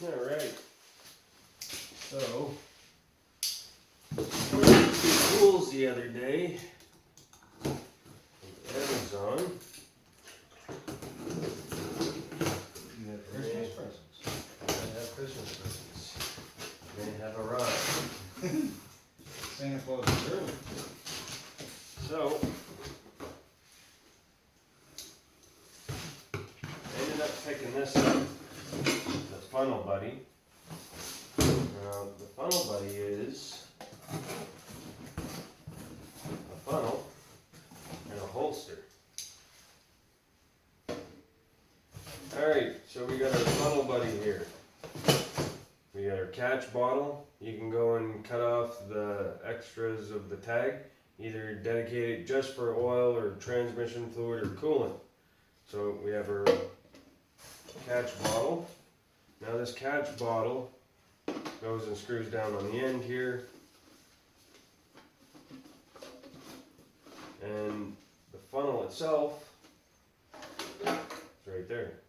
Alright. So, I ordered 2 tools the other day from Amazon. You have Christmas presents. I have Christmas presents. They have arrived. Santa Claus is early. So, I ended up picking this up, the Funnel Buddy. Now, the Funnel Buddy is a funnel and a holster. Alright, so we got our Funnel Buddy here. We got our catch bottle. You can go and cut off the extras of the tag. Either dedicate it just for oil or transmission fluid or coolant. So we have our catch bottle. Now this catch bottle goes and screws down on the end here. And the funnel itself is right there.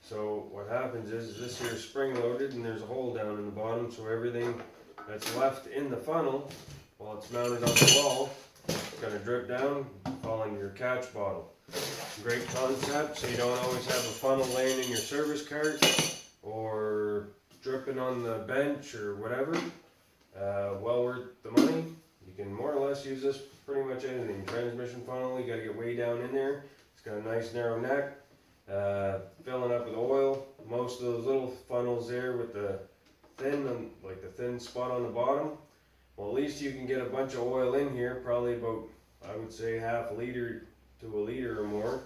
So what happens is this here is spring loaded and there's a hole down in the bottom, so everything that's left in the funnel while it's mounted on the wall, it's going to drip down, fall into your catch bottle. Great concept, so you don't always have a funnel laying in your service cart or dripping on the bench or whatever. Well worth the money. You can more or less use this for pretty much anything. Transmission funnel, you got to get way down in there. It's got a nice narrow neck, filling up with oil. Most of those little funnels there with the thin, like the thin spot on the bottom. Well, at least you can get a bunch of oil in here, probably about, I would say, half a liter to a liter or more,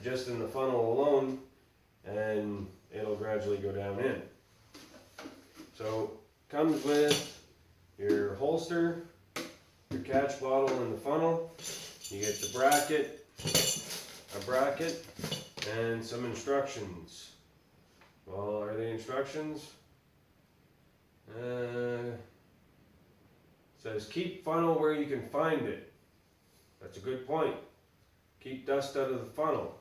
just in the funnel alone, and it'll gradually go down in. So, comes with your holster, your catch bottle and the funnel. You get the bracket, a bracket, and some instructions. Well, are they instructions? Says keep funnel where you can find it. That's a good point. Keep dust out of the funnel.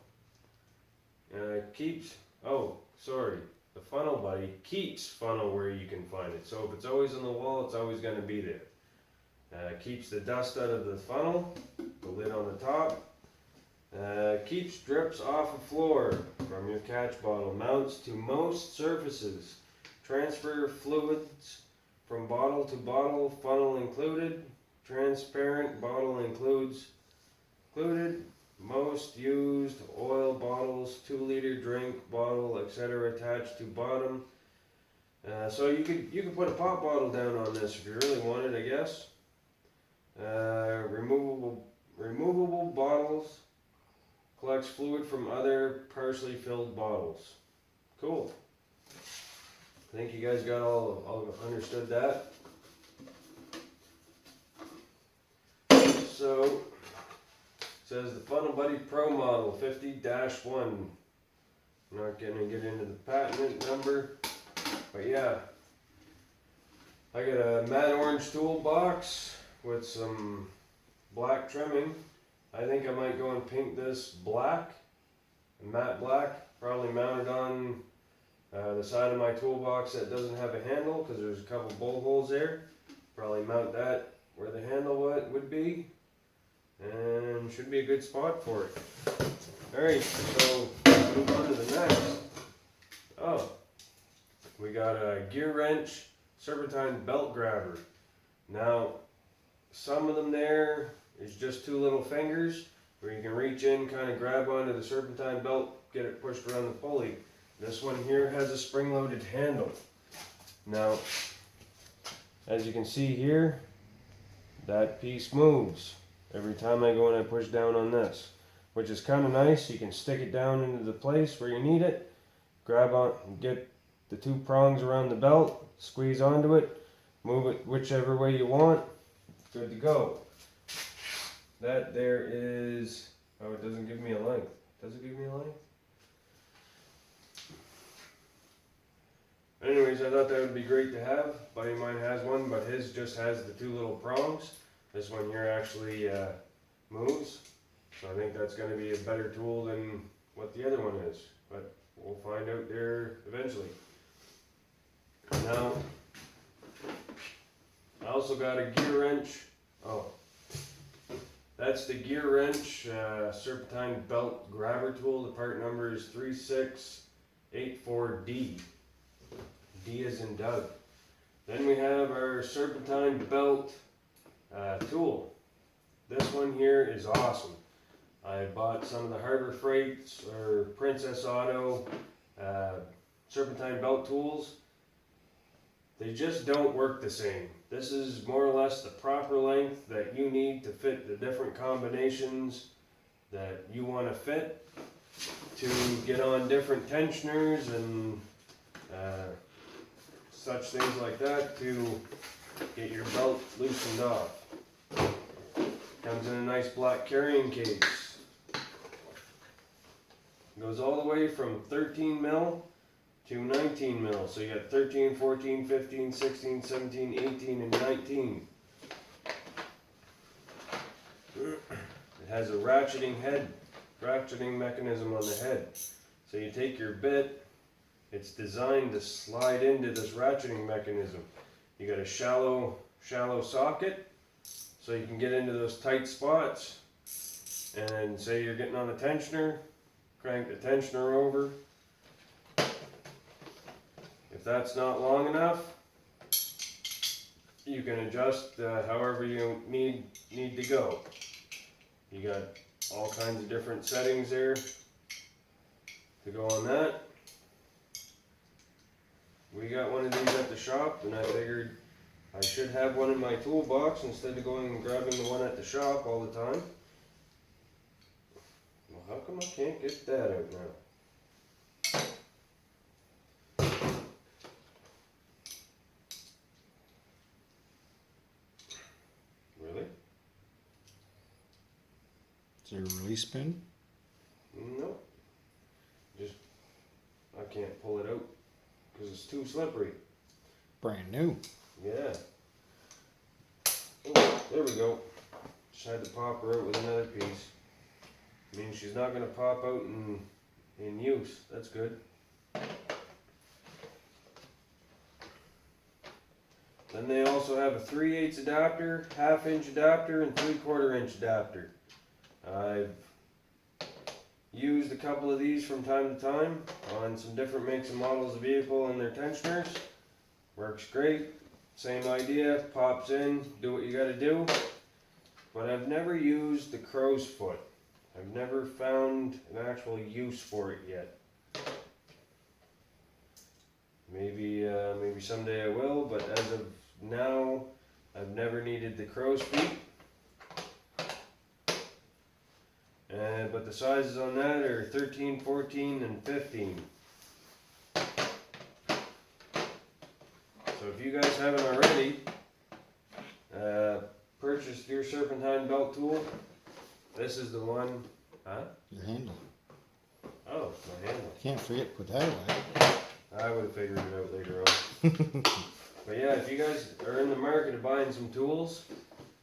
The Funnel Buddy keeps funnel where you can find it. So if it's always on the wall, it's always going to be there. Keeps the dust out of the funnel, the lid on the top. Keeps drips off the floor from your catch bottle. Mounts to most surfaces. Transfer fluids from bottle to bottle, funnel included. Transparent bottle included. Most used oil bottles, 2-liter drink bottle, etc. attached to bottom. So you could put a pop bottle down on this if you really wanted, I guess. Removable bottles. Collects fluid from other partially filled bottles. Cool. I think you guys got all understood that. So, it says the Funnel Buddy Pro Model 50-1. I'm not going to get into the patent number, but yeah. I got a matte orange toolbox with some black trimming. I think I might go and paint this black, matte black, probably mount it on the side of my toolbox that doesn't have a handle because there's a couple bolt holes there. Probably mount that where the handle would be, and should be a good spot for it. Alright, so move on to the next. Oh, we got a Gearwrench Serpentine belt grabber. Now, some of them there is just 2 little fingers where you can reach in, kind of grab onto the Serpentine belt, get it pushed around the pulley. This one here has a spring-loaded handle. Now, as you can see here, that piece moves every time I go and I push down on this, which is kind of nice. You can stick it down into the place where you need it, grab on, get the 2 prongs around the belt, squeeze onto it, move it whichever way you want, good to go. That there is, oh, it doesn't give me a length. Does it give me a length? Anyways, I thought that would be great to have. Buddy of mine has one, but his just has the 2 little prongs. This one here actually moves. So I think that's going to be a better tool than what the other one is. But we'll find out there eventually. Now, I also got a Gearwrench. Oh, that's the Gearwrench Serpentine belt grabber tool. The part number is 3684D. D is in Doug. Then we have our Serpentine belt tool. This one here is awesome. I bought some of the Harbor Freights or Princess Auto Serpentine belt tools. They just don't work the same. This is more or less the proper length that you need to fit the different combinations that you want to fit to get on different tensioners and such things like that to get your belt loosened off. Comes in a nice black carrying case. Goes all the way from 13 mil to 19 mil. So you got 13, 14, 15, 16, 17, 18, and 19. It has a ratcheting mechanism on the head. So you take your bit, it's designed to slide into this ratcheting mechanism. You got a shallow socket, so you can get into those tight spots. And say you're getting on the tensioner, crank the tensioner over. If that's not long enough, you can adjust however you need to go. You got all kinds of different settings there to go on that. We got one of these at the shop, and I figured I should have one in my toolbox instead of going and grabbing the one at the shop all the time. Well, how come I can't get that out now? Really? Is there a release pin? No. Just, I can't pull it out because it's too slippery. Brand new. Yeah. Oh, there we go. Just had to pop her out with another piece. I mean, she's not going to pop out in use. That's good. Then they also have a 3/8 adapter, 1/2 inch adapter, and 3/4 inch adapter. I've used a couple of these from time to time on some different makes and models of vehicle and their tensioners. Works great. Same idea, pops in, do what you gotta do. But I've never used the crow's foot. I've never found an actual use for it yet. Maybe someday I will, but as of now, I've never needed the crow's feet. But the sizes on that are 13, 14, and 15. So if you guys haven't already purchased your Serpentine belt tool, this is the one. Huh? Your handle. Oh, my handle. Can't forget to put that away. I would have figured it out later on. But yeah, if you guys are in the market of buying some tools,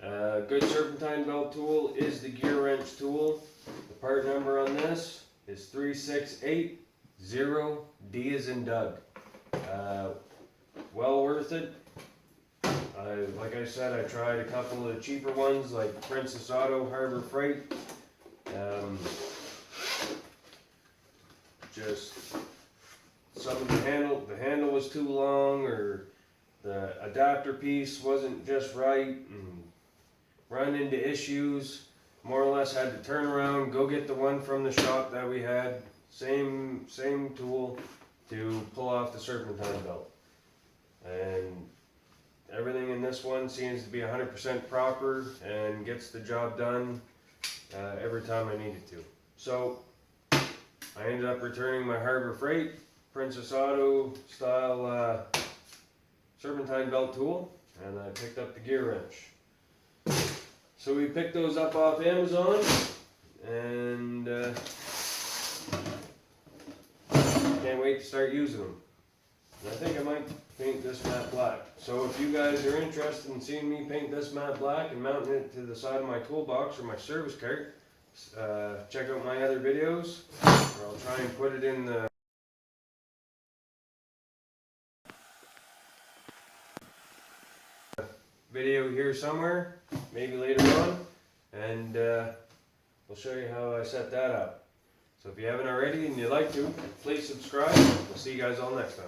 good Serpentine belt tool is the Gearwrench tool. The part number on this is 3680. D is in Doug. Well worth it. Like I said, I tried a couple of the cheaper ones like Princess Auto, Harbor Freight. Just some of the handle was too long, or the adapter piece wasn't just right, and run into issues. More or less had to turn around, go get the one from the shop that we had, same tool to pull off the Serpentine belt. And everything in this one seems to be 100% proper and gets the job done every time I need it to. So I ended up returning my Harbor Freight Princess Auto style Serpentine belt tool, and I picked up the Gearwrench. So we picked those up off Amazon, and can't wait to start using them. And I think I might paint this matte black. So if you guys are interested in seeing me paint this matte black and mounting it to the side of my toolbox or my service cart, check out my other videos, or I'll try and put it in the video here somewhere, maybe later on, and we'll show you how I set that up. So if you haven't already and you'd like to, please subscribe. We'll see you guys all next time.